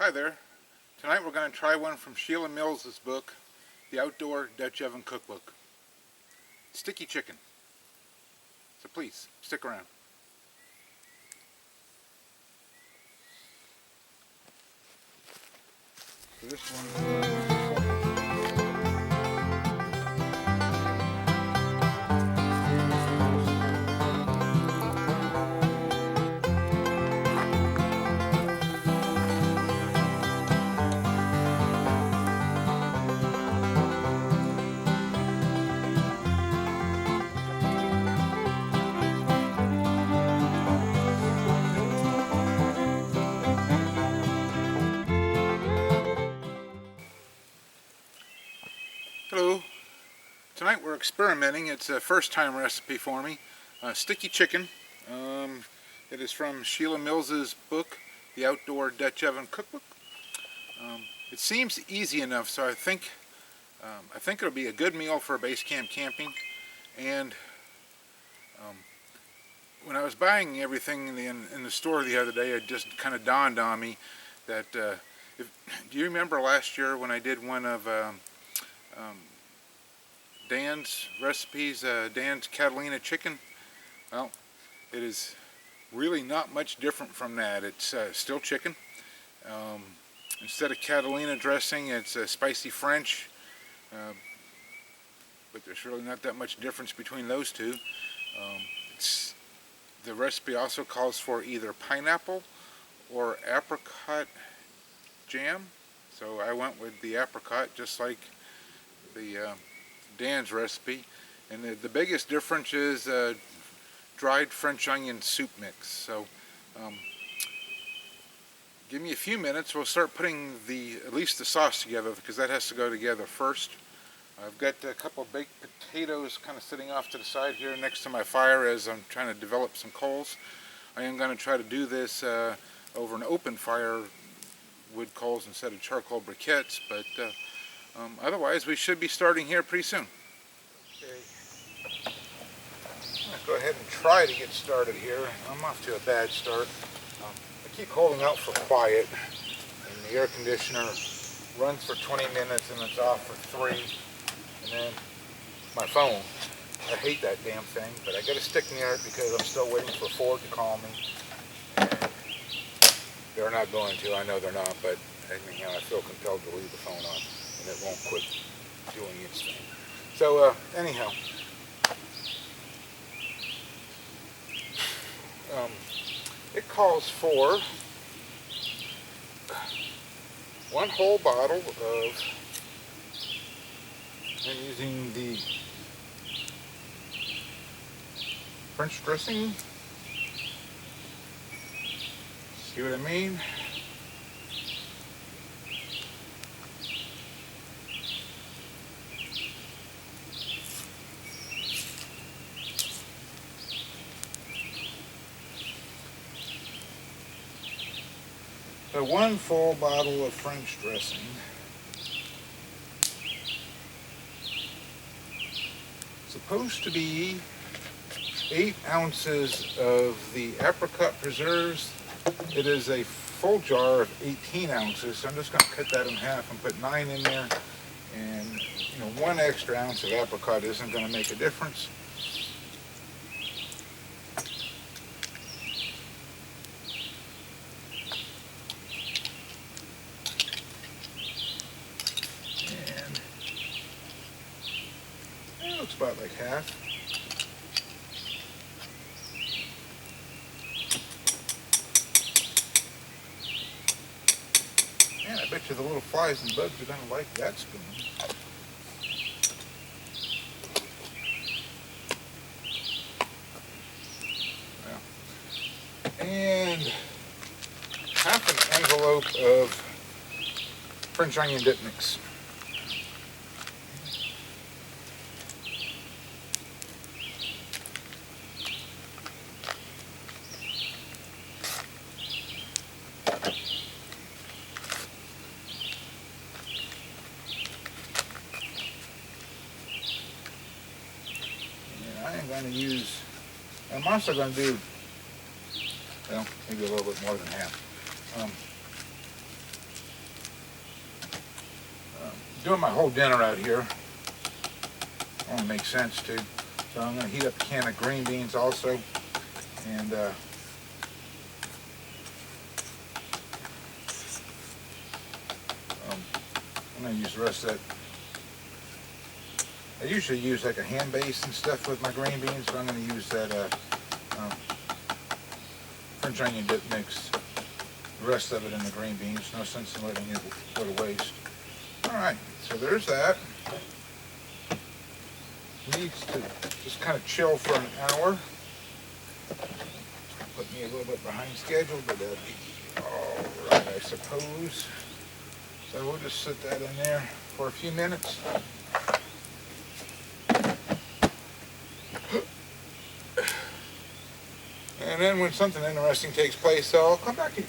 Hi there. Tonight we're going to try one from Sheila Mills's book, The Outdoor Dutch Oven Cookbook. Sticky chicken. So please, stick around. So this one... Hello. Tonight we're experimenting. It's a first time recipe for me. Sticky chicken. It is from Sheila Mills's book, The Outdoor Dutch Oven Cookbook. It seems easy enough, so I think it'll be a good meal for base camp camping. And when I was buying everything in the store the other day, it just kind of dawned on me that do you remember last year when I did one of Dan's recipes, Dan's Catalina chicken? Well, it is really not much different from that. It's still chicken. Instead of Catalina dressing, it's spicy French, but there's really not that much difference between those two. The recipe also calls for either pineapple or apricot jam, so I went with the apricot, just like the Dan's recipe. And the biggest difference is dried French onion soup mix. So give me a few minutes, we'll start putting at least the sauce together, because that has to go together first. I've got a couple of baked potatoes kind of sitting off to the side here next to my fire as I'm trying to develop some coals. I am going to try to do this over an open fire, wood coals instead of charcoal briquettes, but otherwise we should be starting here pretty soon. Okay. I'm going to go ahead and try to get started here. I'm off to a bad start. I keep holding out for quiet, and the air conditioner runs for 20 minutes and it's off for 3. And then my phone, I hate that damn thing, but I got to stick near it because I'm still waiting for Ford to call me. And they're not going to, I know they're not, but anyhow, I feel compelled to leave the phone on, and it won't quit doing its thing. So anyhow, it calls for 1 whole bottle of, I'm using the French dressing. See what I mean? So 1 full bottle of French dressing. Supposed to be 8 ounces of the apricot preserves. It is a full jar of 18 ounces, so I'm just going to cut that in half and put 9 in there. And 1 extra ounce of apricot isn't going to make a difference. Looks about like half. Man, I bet you the little flies and bugs are going to like that spoon. Well, and half an envelope of French onion dip mix. I'm also going to do, well, maybe a little bit more than half. doing my whole dinner out here. Only makes sense too. So I'm going to heat up a can of green beans also, and I'm going to use the rest of that. I usually use like a hand base and stuff with my green beans, but I'm going to use that French onion dip mix. The rest of it in the green beans. No sense in letting it go to waste. Alright, so there's that. Needs to just kind of chill for an hour. Put me a little bit behind schedule, but that'd be alright, I suppose. So we'll just sit that in there for a few minutes. And then when something interesting takes place, I'll come back to you.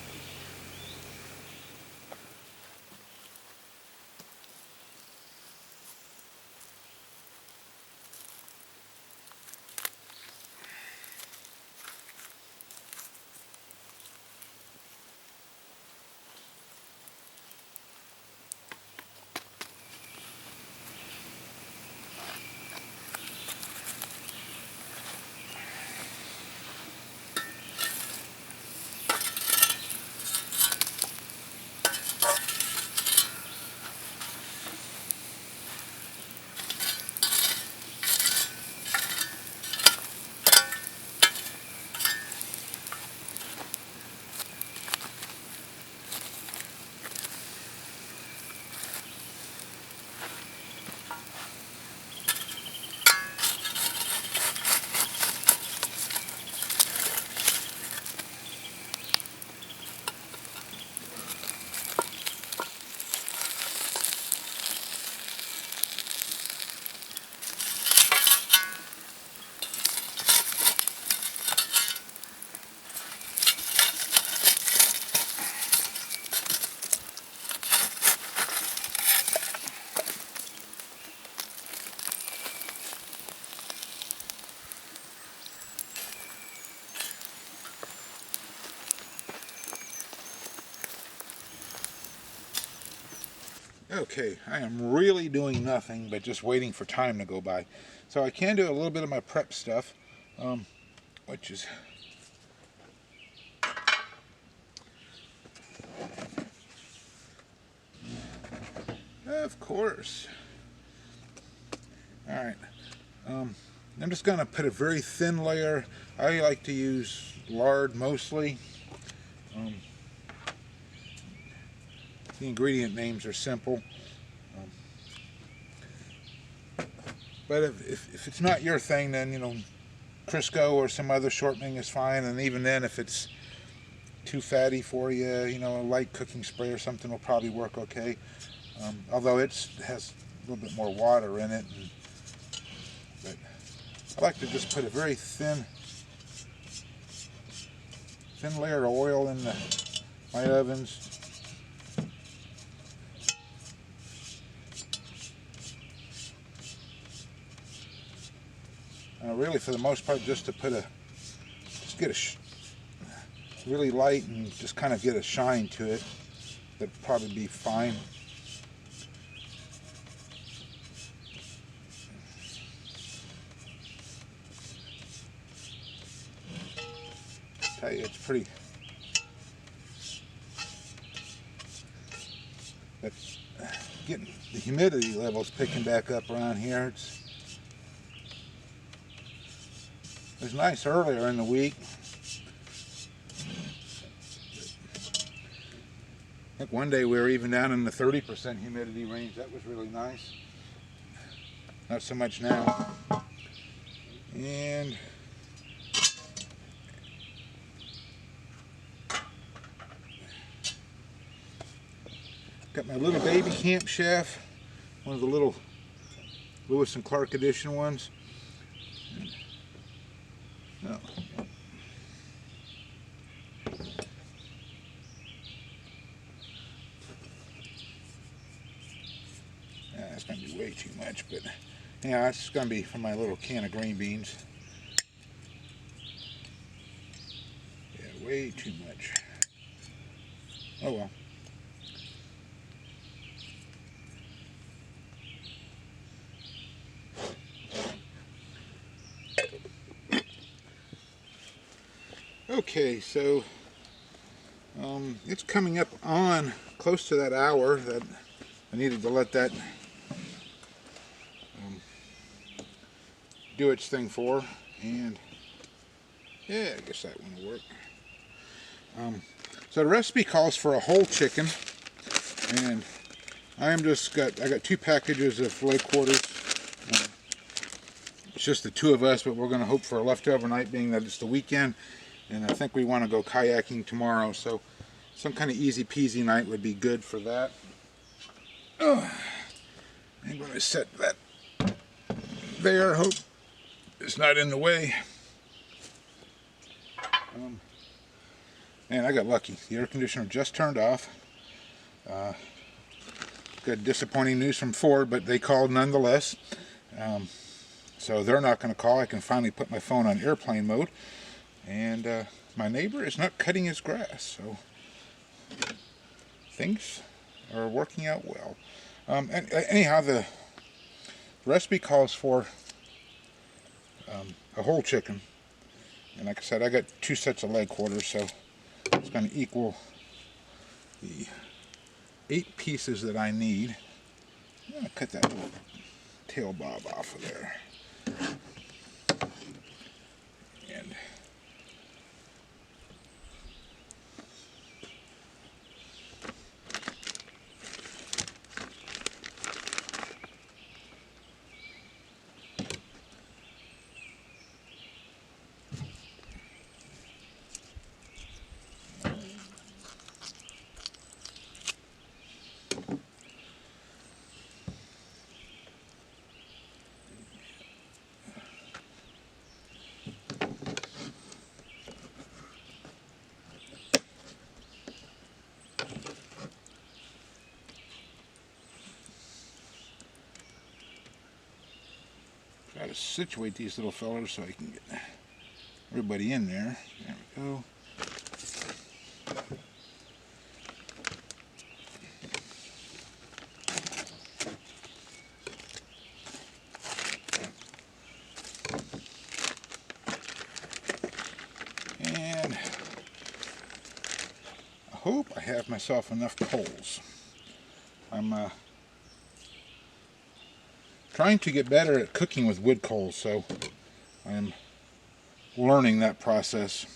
Okay, I am really doing nothing but just waiting for time to go by. So I can do a little bit of my prep stuff, which is of course. Alright, I'm just going to put a very thin layer. I like to use lard mostly. The ingredient names are simple. But if it's not your thing, then, you know, Crisco or some other shortening is fine. And even then, if it's too fatty for you, you know, a light cooking spray or something will probably work okay. Although it has a little bit more water in it. But I like to just put a very thin layer of oil in my ovens. Really, for the most part, just to put get a really light and just kind of get a shine to it. That'd probably be fine. I tell you, it's pretty. But getting the humidity levels picking back up around here. It was nice earlier in the week. I think one day we were even down in the 30% humidity range. That was really nice. Not so much now. And got my little baby camp chef, one of the little Lewis and Clark edition ones. Oh. That's going to be way too much, but yeah, it's going to be for my little can of green beans. Yeah, way too much. Oh well. Okay, so it's coming up on close to that hour that I needed to let that do its thing for, and yeah, I guess that one will work. So the recipe calls for a whole chicken, and I got 2 packages of leg quarters. It's just the 2 of us, but we're going to hope for a leftover night, being that it's the weekend, and I think we want to go kayaking tomorrow, so some kind of easy peasy night would be good for that. I'm going to set that there, hope it's not in the way. Man, I got lucky. The air conditioner just turned off. Got disappointing news from Ford, but they called nonetheless. So they're not going to call. I can finally put my phone on airplane mode. And my neighbor is not cutting his grass, so things are working out well. Anyhow, the recipe calls for a whole chicken. And like I said, I got 2 sets of leg quarters, so it's going to equal the 8 pieces that I need. I'm going to cut that little tail bob off of there. And try to situate these little fellers so I can get everybody in there. There we go. And I hope I have myself enough coals. I'm trying to get better at cooking with wood coals, so I'm learning that process.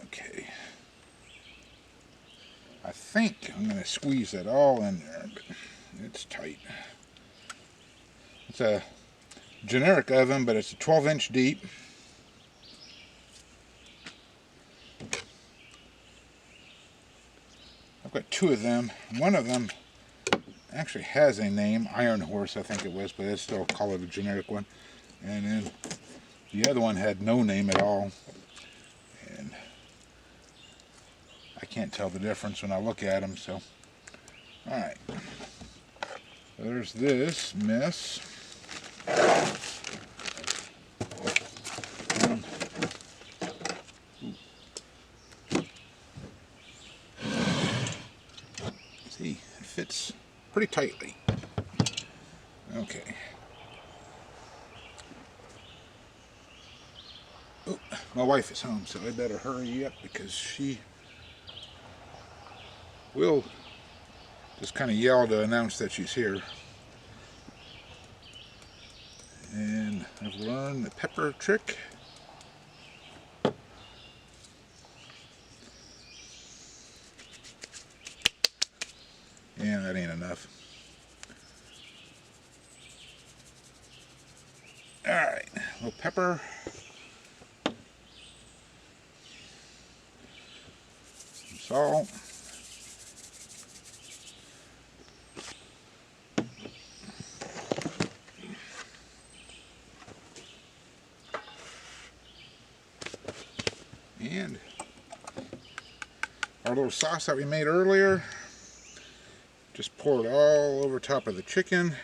Okay. I think I'm going to squeeze that all in there, but it's tight. It's a generic oven, but it's a 12-inch deep. I've got 2 of them. One of them actually has a name, Iron Horse I think it was, but I still call it a generic one. And then the other one had no name at all, and I can't tell the difference when I look at them. So alright, there's this mess. See, it fits pretty tightly. Okay. Oh, my wife is home, so I better hurry up because she will just kind of yell to announce that she's here. And I've learned the pepper trick. And that ain't enough. Alright, a little pepper. Some salt. And our little sauce that we made earlier. Just pour it all over top of the chicken.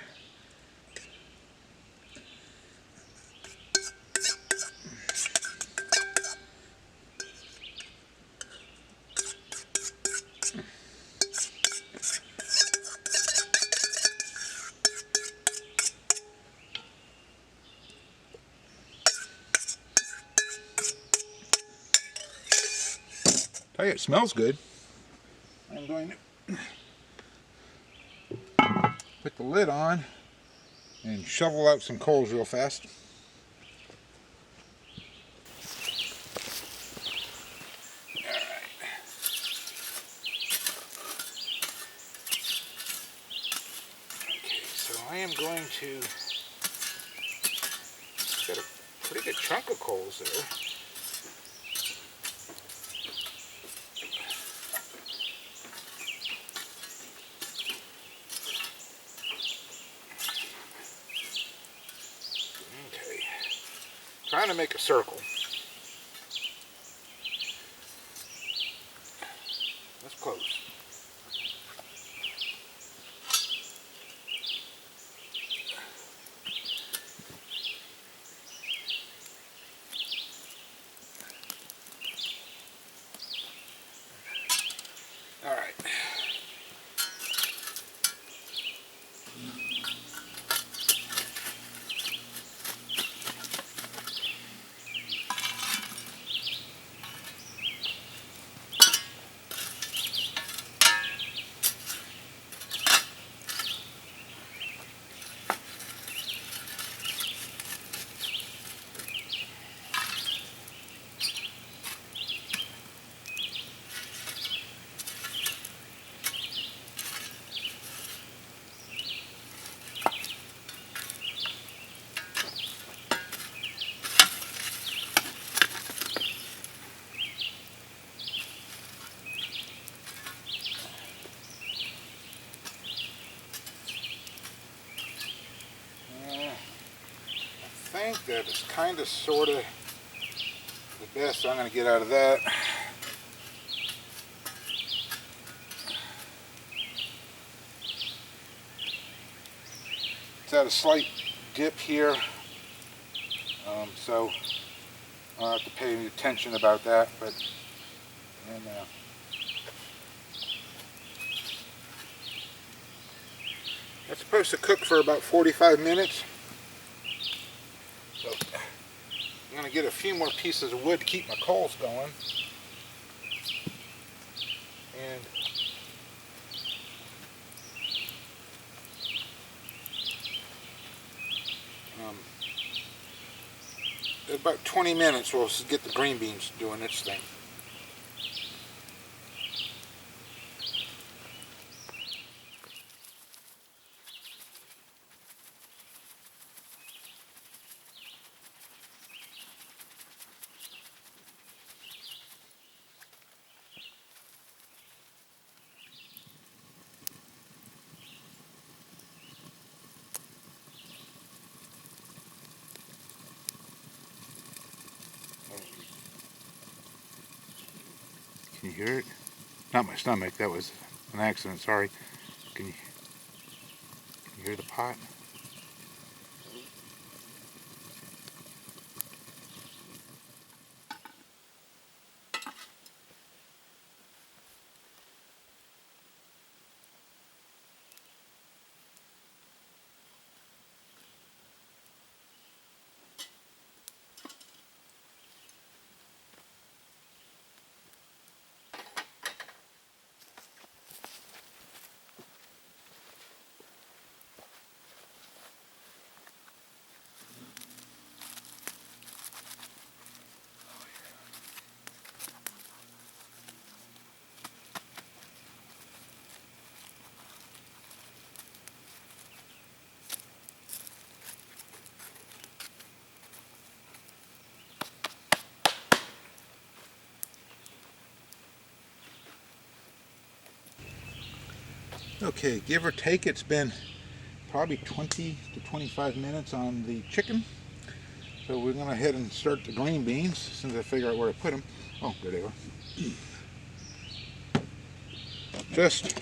Hey, it smells good. I'm going to put the lid on and shovel out some coals real fast. I am going to get a pretty good chunk of coals there. Okay, trying to make a circle. That's close. All right. I think that is kind of sort of the best I'm going to get out of that. It's at a slight dip here, so I'll have to pay any attention about that. But it's supposed to cook for about 45 minutes. So I'm going to get a few more pieces of wood to keep my coals going. And in about 20 minutes we'll get the green beans doing its thing. Can you hear it? Not my stomach, that was an accident, sorry. Can you hear the pot? Okay, give or take, it's been probably 20 to 25 minutes on the chicken. So we're going to head and start the green beans as soon as I figure out where to put them. Oh, there they are. Just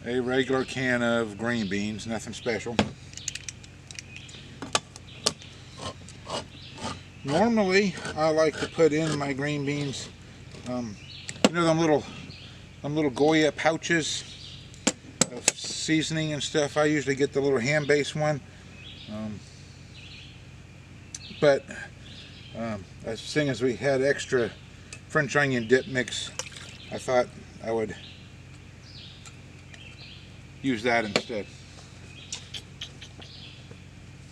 a regular can of green beans, nothing special. Normally, I like to put in my green beans, you know, them little Goya pouches of seasoning and stuff. I usually get the little ham-based one, but as seeing as we had extra French onion dip mix, I thought I would use that instead.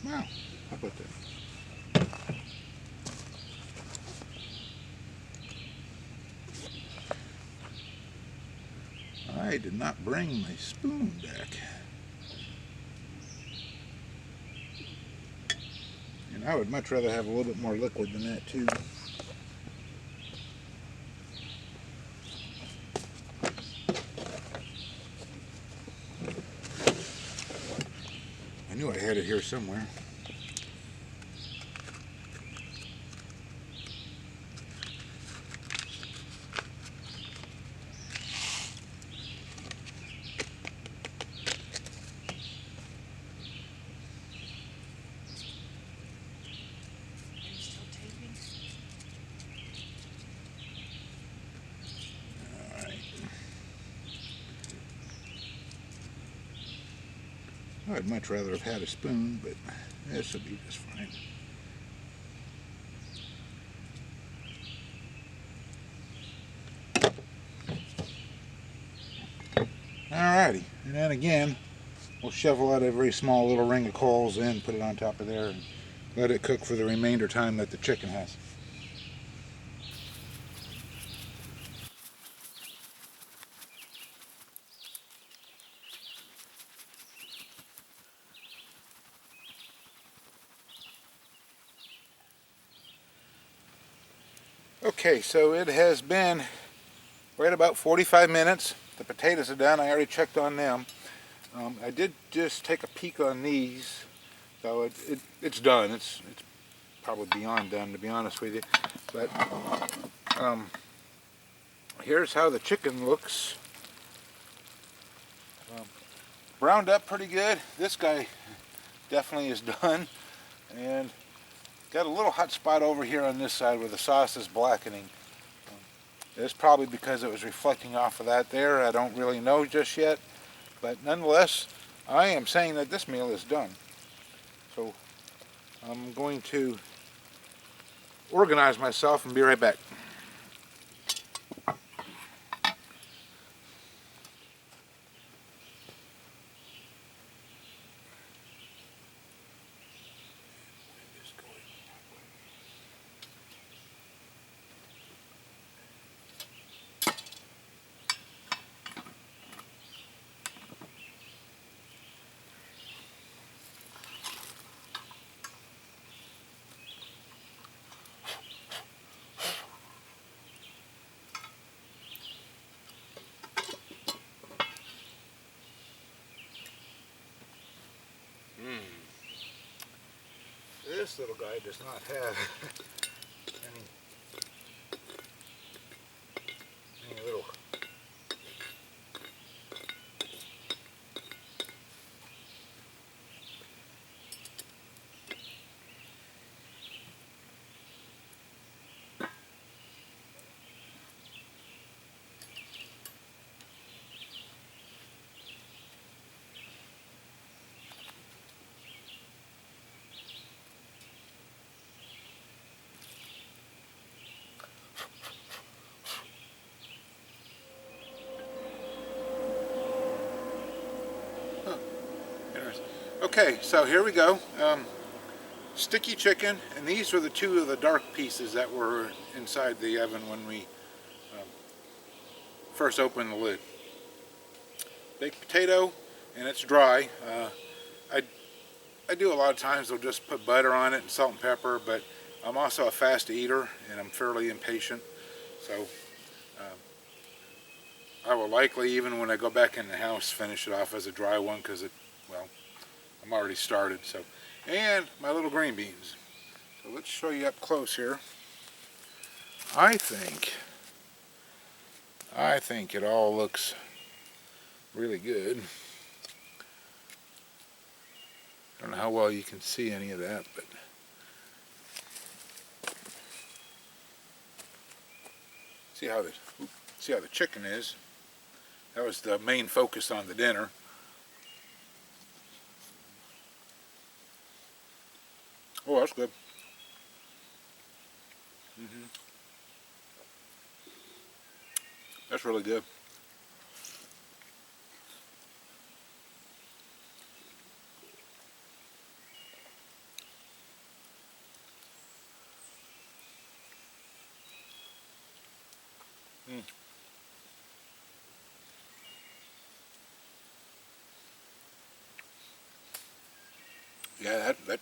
Wow, how about that? I did not bring my spoon back. And I would much rather have a little bit more liquid than that too. I knew I had it here somewhere. I'd much rather have had a spoon, but this will be just fine. Alrighty, and then again, we'll shovel out a very small little ring of coals in, put it on top of there, and let it cook for the remainder time that the chicken has. Okay, so it has been right about 45 minutes. The potatoes are done. I already checked on them. I did just take a peek on these, so it's done. It's probably beyond done, to be honest with you. But here's how the chicken looks. Browned up pretty good. This guy definitely is done, and got a little hot spot over here on this side where the sauce is blackening. It's probably because it was reflecting off of that there. I don't really know just yet, but nonetheless, I am saying that this meal is done. So I'm going to organize myself and be right back. This little guy does not have any little Okay, so here we go. Sticky chicken, and these were the two of the dark pieces that were inside the oven when we first opened the lid. Baked potato, and it's dry. I do a lot of times they'll just put butter on it and salt and pepper, but I'm also a fast eater and I'm fairly impatient, so I will likely, even when I go back in the house, finish it off as a dry one because I'm already started. So, and my little green beans. So let's show you up close here. I think it all looks really good. I don't know how well you can see any of that, but see how the chicken is. That was the main focus on the dinner. Oh, that's good. That's really good. Mm. Yeah, that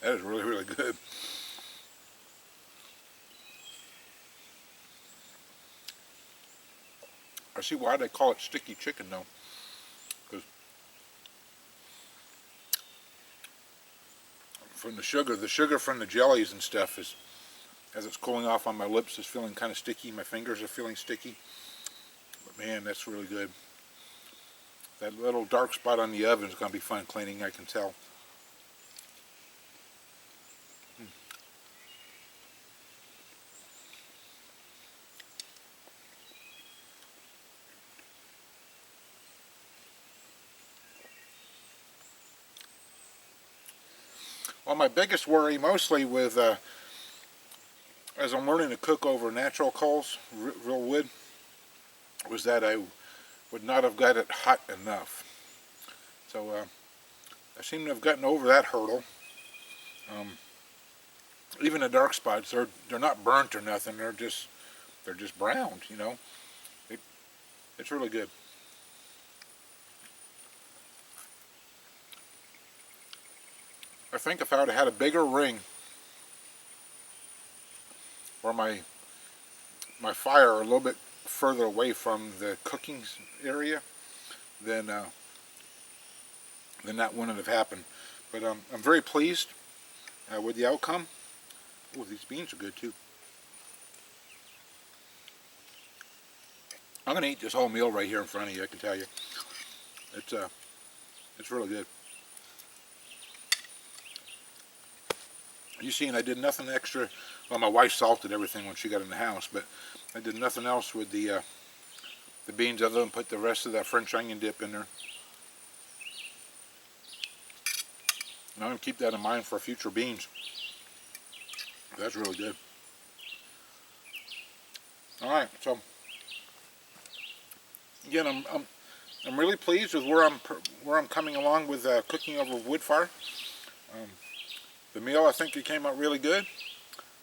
is really, really good. I see why they call it sticky chicken though, because from the sugar from the jellies and stuff is, as it's cooling off on my lips, is feeling kind of sticky. My fingers are feeling sticky. But man, that's really good. That little dark spot on the oven is going to be fun cleaning, I can tell. Well, my biggest worry, mostly with as I'm learning to cook over natural coals, real wood, was that I would not have got it hot enough. So I seem to have gotten over that hurdle. Um, Even the dark spots, they're not burnt or nothing. They're just browned. You know, it, it's really good. I think if I would have had a bigger ring or my fire a little bit further away from the cooking area, then that wouldn't have happened. But I'm very pleased with the outcome. Oh, these beans are good too. I'm gonna eat this whole meal right here in front of you. I can tell you, it's it's really good. You seen I did nothing extra. Well, my wife salted everything when she got in the house, but I did nothing else with the beans other than put the rest of that French onion dip in there. And I'm gonna keep that in mind for future beans. That's really good. All right, so again, I'm really pleased with where I'm coming along with cooking over wood fire. Um, the meal, I think it came out really good.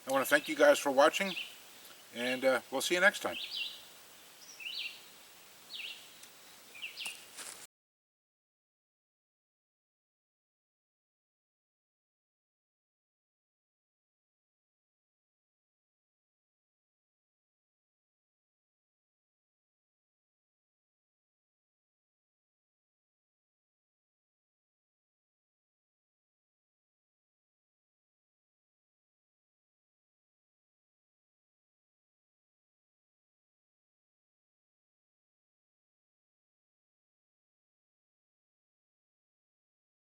I want to thank you guys for watching, and we'll see you next time.